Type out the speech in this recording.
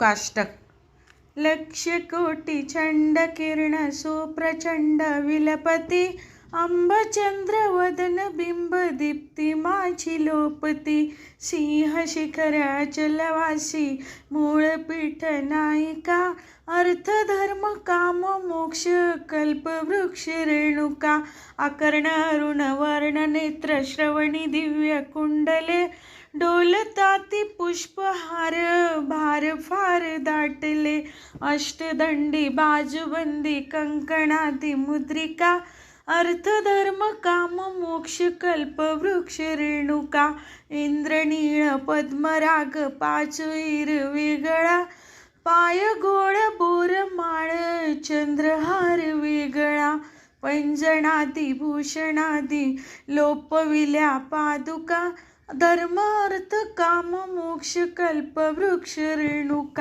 रेणुकाष्टक। लक्ष कोटी चंड किरण सुप्रचंड विलपती, अंबचंद्र वदन बिंब दीप्ती माझी लोपती। सिंह शिखर अचलवासी मूळपीठ नायिका, अर्थ धर्म काम मोक्ष कल्प वृक्ष रेणुका। आकर्ण अरुण वर्ण नेत्र श्रवणी दिव्य कुंडले, डोलताती पुष्पहार भार फार दाटले। अष्टदंडी बाजूबंदी कंकणाती मुद्रिका, अर्थ धर्म काम मोक्ष कल्प वृक्ष रेणुका। इंद्रनीळ पद्मराग पाचुईर वेगळा, पाय गोळ बोरमाळ चंद्रहार वेगळा। पैंजणादी भूषणादी लोपविल्या पादुका, धर्म अर्थ काम मोक्ष कल्प वृक्ष रेणुका।